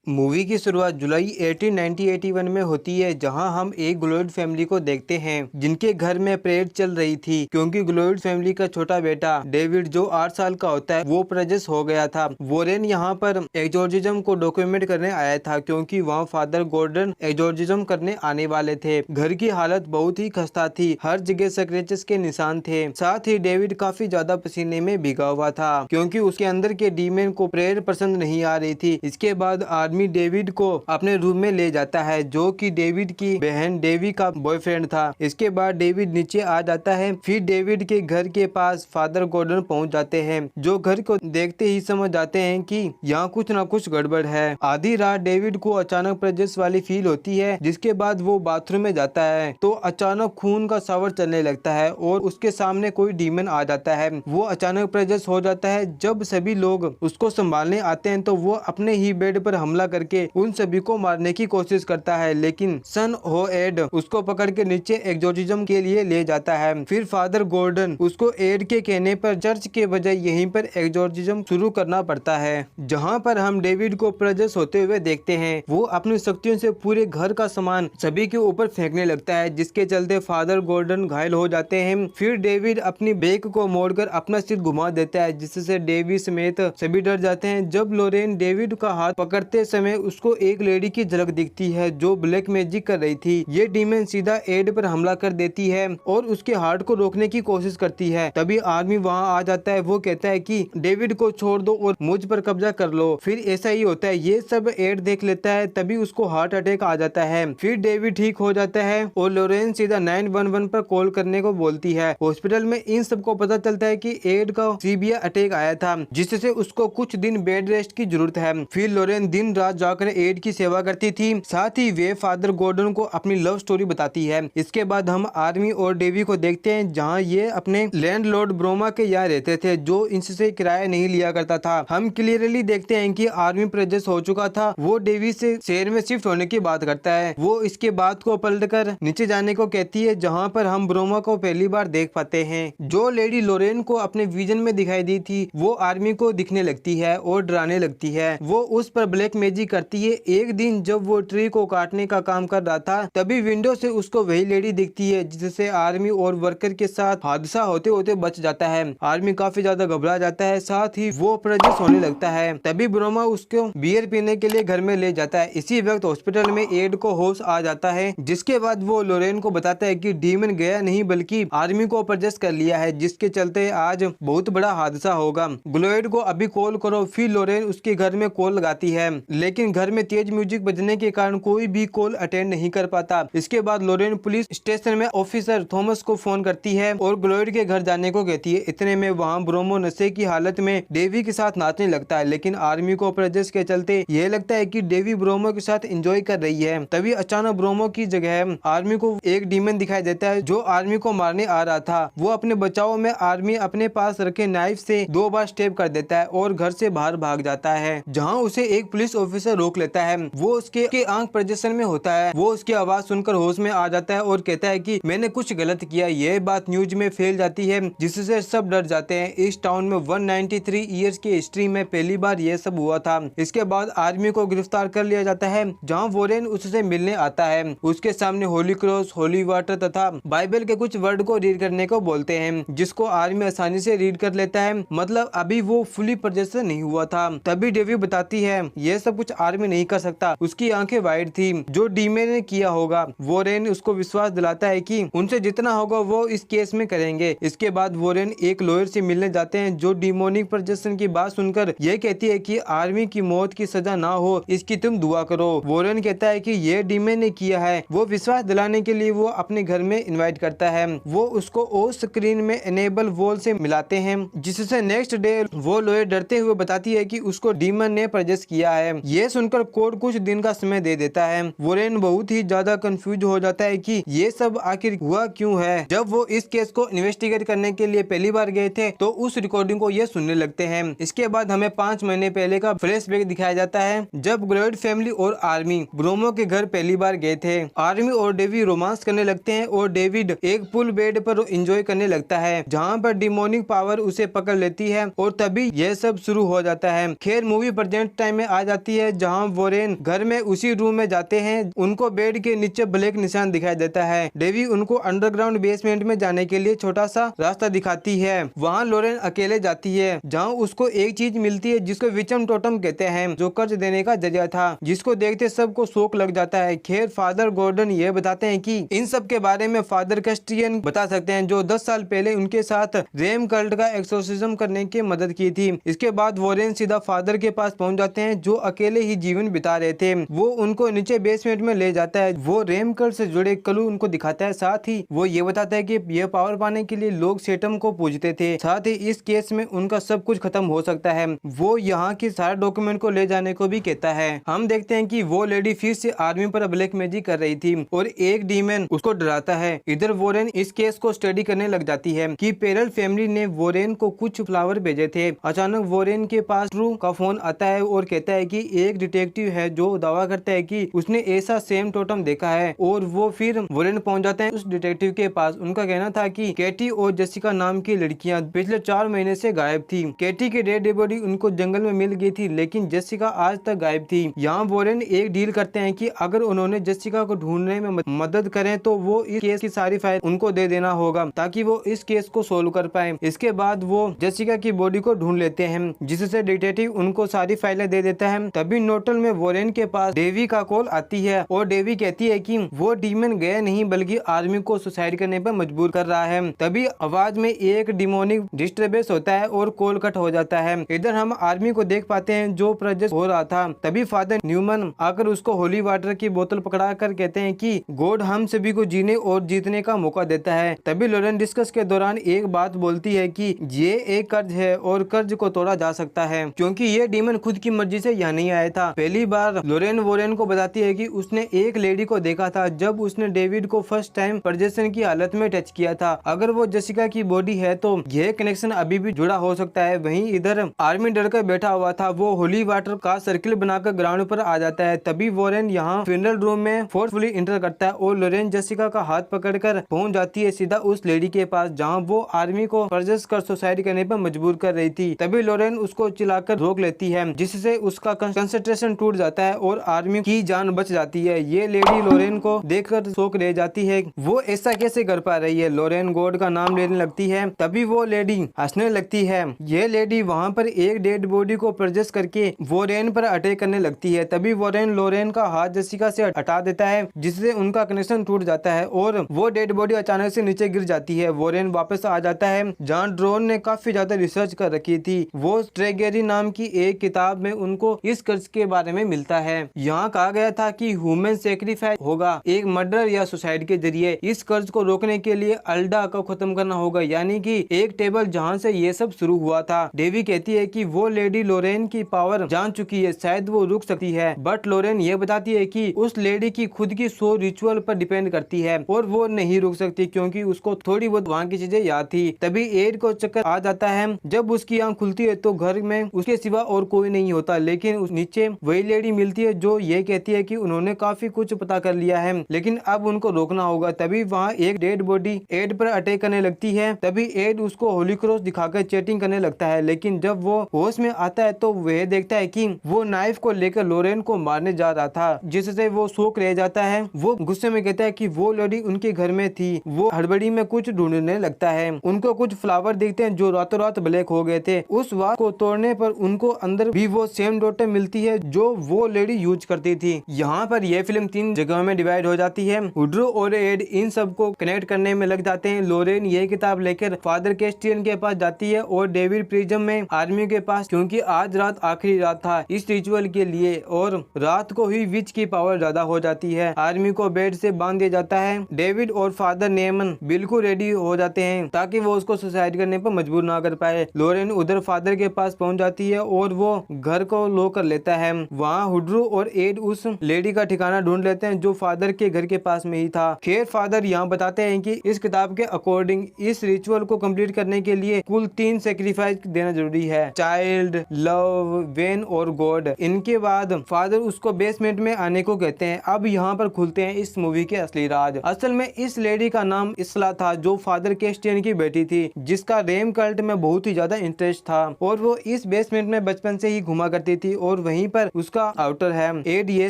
Movie की शुरुआत जुलाई 1981 में होती है, जहां हम एक ग्लोइड फैमिली को देखते हैं जिनके घर में प्रेयर चल रही थी क्योंकि ग्लोइड फैमिली का छोटा बेटा डेविड जो 8 साल का होता है वो प्रजेस हो गया था। वोरेन यहां पर एग्जोर्सिज्म को डॉक्यूमेंट करने आया था क्योंकि वहां फादर गॉर्डन एग्जोर्सिज्म करने आने वाले थे। घर की हालत बहुत ही खस्ता थी, हर जगह स्क्रैचेस के निशान थे। साथ ही डेविड काफी ज्यादा पसीने में भीगा हुआ था क्योंकि उसके अंदर के डीमन को प्रेयर पसंद नहीं आ रही थी। इसके बाद आदमी डेविड को अपने रूम में ले जाता है जो कि डेविड की बहन डेवी का बॉयफ्रेंड था। इसके बाद डेविड नीचे आ जाता है। फिर डेविड के घर के पास फादर गॉर्डन पहुंच जाते हैं जो घर को देखते ही समझ जाते हैं कि यहाँ कुछ ना कुछ गड़बड़ है। आधी रात डेविड को अचानक प्रेजेंस वाली फील होती है, जिसके बाद वो बाथरूम में जाता है तो अचानक खून का शावर चलने लगता है और उसके सामने कोई डीमन आ जाता है। वो अचानक प्रेजेंस हो जाता है। जब सभी लोग उसको संभालने आते हैं तो वो अपने ही बेड पर हमला करके उन सभी को मारने की कोशिश करता है, लेकिन सन हो एड उसको पकड़ के नीचे एग्जोर्सिज्म के लिए ले जाता है। फिर फादर गॉर्डन उसको एड के कहने पर चर्च के बजाय यहीं पर एग्जोर्सिज्म शुरू करना पड़ता है, जहां पर हम डेविड को प्रेजेंस होते हुए देखते हैं। वो अपनी शक्तियों से पूरे घर का सामान सभी के ऊपर फेंकने लगता है, जिसके चलते फादर गॉर्डन घायल हो जाते हैं। फिर डेविड अपनी बैक को मोड़कर अपना सिर घुमा देता है, जिससे डेवी समेत सभी डर जाते हैं। जब लोरेन डेविड का हाथ पकड़ते समय उसको एक लेडी की झलक दिखती है जो ब्लैक मैजिक कर रही थी। ये डीमन सीधा एड पर हमला कर देती है और उसके हार्ट को रोकने की कोशिश करती है। तभी आदमी वहां आ जाता है। वो कहता है कि डेविड को छोड़ दो और मुझ पर कब्जा कर लो। फिर ऐसा ही होता है। ये सब एड देख लेता है, तभी उसको हार्ट अटैक आ जाता है। फिर डेविड ठीक हो जाता है और लोरेन सीधा 911 पर कॉल करने को बोलती है। हॉस्पिटल में इन सबको पता चलता है कि एड का सीवियर अटैक आया था, जिससे उसको कुछ दिन बेड रेस्ट की जरूरत है। फिर लोरेन दिन रात जाकर एड की सेवा करती थी। साथ ही वे फादर गॉर्डन को अपनी लव स्टोरी बताती है। इसके बाद हम आर्मी और डेवी को देखते हैं, जहां ये अपने लैंडलॉर्ड ब्रोमा के यहाँ रहते थे जो इनसे किराया नहीं लिया करता था। हम क्लियरली देखते हैं कि आर्मी प्रेजेंस हो चुका था। वो डेवी से शहर में शिफ्ट होने की बात करता है। वो इसके बात को पलटकर नीचे जाने को कहती है, जहाँ पर हम ब्रोमा को पहली बार देख पाते हैं। जो लेडी लोरेन को अपने विजन में दिखाई दी थी वो आर्मी को दिखने लगती है और डराने लगती है। वो उस पर ब्लैक मैजिक करती है। एक दिन जब वो ट्री को काटने का काम कर रहा था, तभी विंडो से उसको वही लेडी दिखती है, जिससे आर्मी और वर्कर के साथ हादसा होते होते बच जाता है। आर्मी काफी ज्यादा घबरा जाता है, साथ ही वो प्रेजेंस होने लगता है। तभी ब्रोमा उसको बियर पीने के लिए घर में ले जाता है। इसी वक्त हॉस्पिटल में एड को होश आ जाता है, जिसके बाद वो लोरेन को बताता है कि डीमन गया नहीं बल्कि आर्मी को प्रेजेंस कर लिया है, जिसके चलते आज बहुत बड़ा हादसा होगा। ग्लोइड को अभी कॉल करो। फिर लोरेन उसके घर में कॉल लगाती है, लेकिन घर में तेज म्यूजिक बजने के कारण कोई भी कॉल अटेंड नहीं कर पाता। इसके बाद लोरेन पुलिस स्टेशन में ऑफिसर थॉमस को फोन करती है और ग्लोइड के घर जाने को कहती है। इतने में वहाँ ब्रोमो नशे की हालत में डेवी के साथ नाचने लगता है, लेकिन आर्मी को प्रेजेंस के चलते यह लगता है कि डेवी ब्रोमो के साथ एंजॉय कर रही है। तभी अचानक ब्रोमो की जगह आर्मी को एक डीमन दिखाई देता है जो आर्मी को मारने आ रहा था। वो अपने बचाव में आर्मी अपने पास रखे नाइफ से 2 बार स्टेप कर देता है और घर से बाहर भाग जाता है, जहाँ उसे एक पुलिस ऑफिसर रोक लेता है। वो उसके आंख प्रोजेक्शन में होता है। वो उसकी आवाज सुनकर होश में आ जाता है और कहता है कि मैंने कुछ गलत किया। यह बात न्यूज में फैल जाती है, जिससे सब डर जाते हैं। इस टाउन में 193 इयर्स की हिस्ट्री में पहली बार यह सब हुआ था। इसके बाद आर्मी को गिरफ्तार कर लिया जाता है, जहाँ वोरेन उससे मिलने आता है। उसके सामने होली क्रॉस, होली वाटर तथा बाइबल के कुछ वर्ड को रीड करने को बोलते हैं, जिसको आर्मी आसानी से रीड कर लेता है। मतलब अभी वो फुली प्रोजेक्शन नहीं हुआ था। तभी डेवी बताती है ये सब कुछ आर्मी नहीं कर सकता, उसकी आंखें वाइट थी, जो डीमन ने किया होगा। वोरेन उसको विश्वास दिलाता है कि उनसे जितना होगा वो इस केस में करेंगे। इसके बाद वोरेन एक लॉयर से मिलने जाते हैं, जो डिमोनिक प्रोजेक्शन की बात सुनकर यह कहती है कि आर्मी की मौत की सजा ना हो, इसकी तुम दुआ करो। वोरेन कहता है कि ये डीमन ने किया है। वो विश्वास दिलाने के लिए वो अपने घर में इन्वाइट करता है। वो उसको ऑफ स्क्रीन में एनेबल वॉल से मिलाते हैं, जिससे नेक्स्ट डे वो लॉयर डरते हुए बताती है कि उसको डीमन ने प्रोजेक्ट किया है। ये सुनकर कोर्ट कुछ दिन का समय दे देता है। वोरेन बहुत ही ज्यादा कंफ्यूज हो जाता है कि ये सब आखिर हुआ क्यों है। जब वो इस केस को इन्वेस्टिगेट करने के लिए पहली बार गए थे तो उस रिकॉर्डिंग को ये सुनने लगते हैं। इसके बाद हमें 5 महीने पहले का फ्लैशबैक दिखाया जाता है, जब ग्लोइड फैमिली और आर्मी ब्रोमो के घर पहली बार गए थे। आर्मी और डेवी रोमांस करने लगते हैं और डेविड एक पुल बेड पर एंजॉय करने लगता है, जहाँ पर डिमोनिक पावर उसे पकड़ लेती है और तभी यह सब शुरू हो जाता है। खैर मूवी प्रेजेंट टाइम में आ जाती है जहाँ वोरेन घर में उसी रूम में जाते हैं। उनको बेड के नीचे ब्लैक निशान दिखाई देता है। डेवी उनको अंडरग्राउंड बेसमेंट में जाने के लिए छोटा सा रास्ता दिखाती है। वहाँ लोरेन अकेले जाती है जहाँ उसको एक चीज मिलती है जिसको विचम टोटम कहते हैं, जो कर्ज देने का जरिया था, जिसको देखते सबको शौक लग जाता है। खैर फादर गॉर्डन ये बताते हैं कि इन सब के बारे में फादर क्रिस्टियन बता सकते हैं, जो 10 साल पहले उनके साथ रेम कल्ट का एक्सोर्सिज्म करने की मदद की थी। इसके बाद वोरेन सीधा फादर के पास पहुंच जाते हैं जो अकेले ही जीवन बिता रहे थे। वो उनको नीचे बेसमेंट में ले जाता है। वो रेम कल्ट से जुड़े क्लू उनको दिखाता है। साथ ही वो ये बताता है कि यह पावर पाने के लिए लोग सेटम को पूजते थे। साथ ही इस केस में उनका सब कुछ खत्म हो सकता है। वो यहाँ के सारे डॉक्यूमेंट को ले जाने को भी कहता है। हम देखते हैं कि वो लेडी फिर से आर्मी पर ब्लैक मैजिक कर रही थी और एक डीमन उसको डराता है। इधर वोरेन इस केस को स्टडी करने लग जाती है कि पेरल फैमिली ने वोरेन को कुछ फ्लावर भेजे थे। अचानक वोरेन के पास ट्रू का फोन आता है और कहता है कि एक डिटेक्टिव है जो दावा करता है कि उसने ऐसा सेम टोटम देखा है। और वो फिर वोरेन पहुंच जाते हैं उस डिटेक्टिव के पास। उनका कहना था कि केटी और जेसिका नाम की लड़कियां पिछले 4 महीने से गायब थी। केटी की डेड बॉडी उनको जंगल में मिल गई थी, लेकिन जेसिका आज तक गायब थी। यहाँ वोरेन एक डील करते हैं कि अगर उन्होंने जेसिका को ढूंढने में मदद करें तो वो इस केस की सारी फाइल उनको दे देना होगा ताकि वो इस केस को सोल्व कर पाए। इसके बाद वो जेसिका की बॉडी को ढूंढ लेते हैं, जिससे डिटेक्टिव उनको सारी फाइलें दे देता है। तभी नोटल में वोरेन के पास डेवी का कॉल आती है और डेवी कहती है कि वो डीमन गया नहीं बल्कि आर्मी को सुसाइड करने पर मजबूर कर रहा है। तभी आवाज में एक डिमोनिक डिस्टर्बेंस होता है और कॉल कट हो जाता है। इधर हम आर्मी को देख पाते हैं जो प्रोजेक्ट हो रहा था। तभी फादर न्यूमन आकर उसको होली वाटर की बोतल पकड़ा कर कहते हैं कि गॉड हम सभी को जीने और जीतने का मौका देता है। तभी लोरेन डिस्कस के दौरान एक बात बोलती है कि ये एक कर्ज है और कर्ज को तोड़ा जा सकता है क्योंकि ये डीमन खुद की मर्जी से यहाँ नहीं आया था। पहली बार लोरेन वोरेन को बताती है कि उसने एक लेडी को देखा था जब उसने डेविड को फर्स्ट टाइम प्रजेशन की हालत में टच किया था। अगर वो जेसिका की बॉडी है तो यह कनेक्शन अभी भी जुड़ा हो सकता है। वहीं इधर आर्मी डर कर बैठा हुआ था। वो होली वाटर का सर्किल बनाकर ग्राउंड पर आ जाता है। तभी वोरेन यहाँ फ्यूनरल रूम में फोर्सफुली इंटर करता है और लोरेन जेसिका का हाथ पकड़कर पहुंच जाती है सीधा उस लेडी के पास जहाँ वो आर्मी को परजेस कर सुसाइड करने पर मजबूर कर रही थी। तभी लोरेन उसको चिल्लाकर रोक लेती है जिससे उसका कंसंट्रेशन टूट जाता है और आर्मी की जान बच जाती है। ये लेडी लोरेन को देखकर शौक रह जाती है। वो ऐसा कैसे कर पा रही है। लोरेन गॉड का नाम लेने लगती है। तभी वो लेडी हंसने लगती है। ये लेडी वहाँ पर एक डेड बॉडी को परजेस करके वोरेन पर अटैक करने लगती है। तभी वोरेन लोरेन का हाथ जेसिका से हटा देता है जिससे उनका कनेक्शन टूट जाता है और वो डेड बॉडी अचानक से नीचे गिर जाती है। वोरेन वापस आ जाता है जहाँ ड्रोन ने काफी ज्यादा रिसर्च कर रखी थी। वो स्ट्रेगेरी नाम की एक किताब में उनको इस कर्ज के बारे में मिलता है। यहाँ कहा गया था कि ह्यूमन सेक्रीफाइस होगा एक मर्डर या सुसाइड के जरिए। इस कर्ज को रोकने के लिए अल्डा को खत्म करना होगा, यानी कि एक टेबल जहाँ से ये सब शुरू हुआ था। डेवी कहती है कि वो लेडी लोरेन की पावर जान चुकी है, शायद वो रुक सकती है। बट लोरेन ये बताती है कि उस लेडी की खुद की 100 रिचुअल पर डिपेंड करती है और वो नहीं रुक सकती क्योंकि उसको थोड़ी बहुत वहाँ की चीजें याद थी। तभी एड को चक्कर आ जाता है। जब उसकी आंख खुलती है तो घर में उसके सिवा और कोई नहीं होता, लेकिन उस नीचे वही लेडी मिलती है जो ये कहती है कि उन्होंने काफी कुछ पता कर लिया है लेकिन अब उनको रोकना होगा। तभी वहाँ एक डेड बॉडी एड पर अटैक करने लगती है। तभी एड उसको होली क्रॉस दिखाकर चैटिंग करने लगता है, लेकिन जब वो होश में आता है तो वह देखता है कि वो नाइफ को लेकर लोरेन को मारने जा रहा था, जिससे वो शौक रह जाता है। वो गुस्से में कहता है कि वो लेडी उनके घर में थी। वो हड़बड़ी में कुछ ढूंढने लगता है। उनको कुछ फ्लावर दिखते हैं जो रातों रात ब्लैक हो गए थे। उस वास को तोड़ने पर उनको अंदर भी वो सेम डॉटर मिलती है जो वो लेडी यूज करती थी। यहाँ पर यह फिल्म 3 जगहों में डिवाइड हो जाती है। हुड्रो और एड इन सब को कनेक्ट करने में लग जाते हैं। लोरेन ये किताब लेकर फादर कैस्टियन के पास जाती है और डेविड प्रिज्म में आर्मी के पास, क्योंकि आज रात आखिरी रात था इस रिचुअल के लिए और रात को ही विच की पावर ज्यादा हो जाती है। आर्मी को बेड से बांध दिया जाता है। डेविड और फादर नेमन बिल्कुल रेडी हो जाते हैं ताकि वो उसको सुसाइड करने पर मजबूर ना कर पाए। लोरेन उधर फादर के पास पहुंच जाती है और वो घर को लॉक कर लेता है। वहाँ हुड्रो और एड उस लेडी का ठिकाना ढूंढ लेते हैं जो फादर के घर के पास में ही था। खैर फादर यहाँ बताते हैं कि इस किताब के अकॉर्डिंग इस रिचुअल को कंप्लीट करने के लिए कुल 3 सेक्रीफाइस देना जरूरी है, चाइल्ड, लव, वेन और गॉड। इनके बाद फादर उसको बेसमेंट में आने को कहते हैं। अब यहाँ पर खुलते हैं इस मूवी के असली राज। असल में इस लेडी का नाम इसला था जो फादर कैस्टियन की बेटी थी, जिसका रेम कल्ट में बहुत ही ज्यादा इंटरेस्ट था और वो इस बेसमेंट में बचपन से ही घुमा करती थी और और वहीं पर उसका आउटर है। एड ये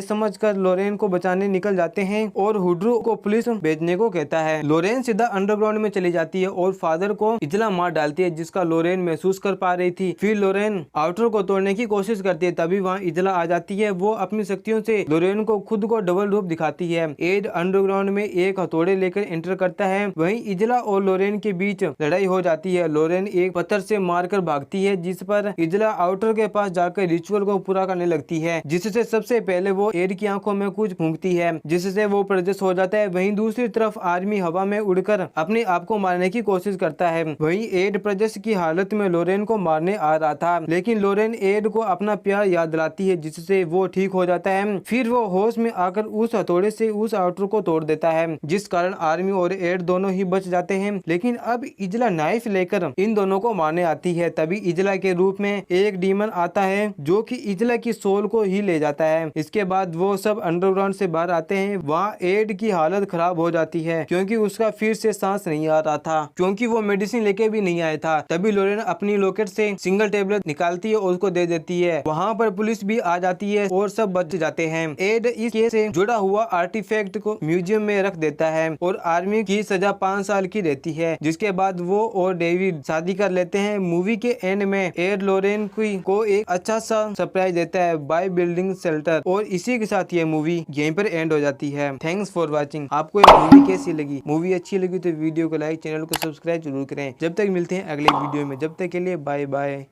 समझकर लोरेन को बचाने निकल जाते हैं और हुड्रू को पुलिस भेजने को कहता है। लोरेन सीधा अंडरग्राउंड में चली जाती है और फादर को इजला मार डालती है, जिसका लोरेन महसूस कर पा रही थी। फिर लोरेन आउटर को तोड़ने की कोशिश करती है, तभी वहाँ इजला आ जाती है। वो अपनी शक्तियों से लोरेन को खुद को डबल रूप दिखाती है। एड अंडरग्राउंड में एक हथौड़े लेकर एंटर करता है। वहीं इजला और लोरेन के बीच लड़ाई हो जाती है। लोरेन एक पत्थर से मारकर भागती है, जिस पर इजला आउटर के पास जाकर रिचुअल को पूरा करने लगती है, जिससे सबसे पहले वो एड की आंखों में कुछ फूंकती है, जिससे वो प्रज्वलित हो जाता है। वहीं दूसरी तरफ आर्मी हवा में उड़कर अपने आप को मारने की कोशिश करता है। वहीं एड प्रज्वलित की हालत में लोरेन को मारने आ रहा था, लेकिन लोरेन एड को अपना प्यार याद दिलाती है, जिससे वो ठीक हो जाता है। फिर वो होश में आकर उस हथौड़े से उस आउटर को तोड़ देता है, जिस कारण आर्मी और एड दोनों ही बच जाते हैं। लेकिन अब इजला नाइफ लेकर इन दोनों को मारने आती है। तभी इजला के रूप में एक डीमन आता है, जो कि इजला की सोल को ही ले जाता है। इसके बाद वो सब अंडरग्राउंड से बाहर आते हैं। वहाँ एड की हालत खराब हो जाती है, क्योंकि उसका फिर से सांस नहीं आ रहा था, क्योंकि वो मेडिसिन लेके भी नहीं आया था। तभी लोरेन अपनी लॉकेट से सिंगल टेबलेट निकालती है और उसको दे देती है। वहाँ पर पुलिस भी आ जाती है और सब बच जाते हैं। एड इस केस से जुड़ा हुआ आर्टिफैक्ट को म्यूजियम में रख देता है और आर्मी की सजा 5 साल की रहती है, जिसके बाद वो और डेविड शादी कर लेते हैं। मूवी के एंड में एड लोरेन को एक अच्छा सा सरप्राइज देता है बाय बिल्डिंग शेल्टर, और इसी के साथ ये मूवी यहीं पर एंड हो जाती है। Thanks for watching. आपको ये मूवी कैसी लगी? मूवी अच्छी लगी तो वीडियो को लाइक, चैनल को सब्सक्राइब जरूर करें। जब तक मिलते हैं अगले वीडियो में, जब तक के लिए बाय बाय।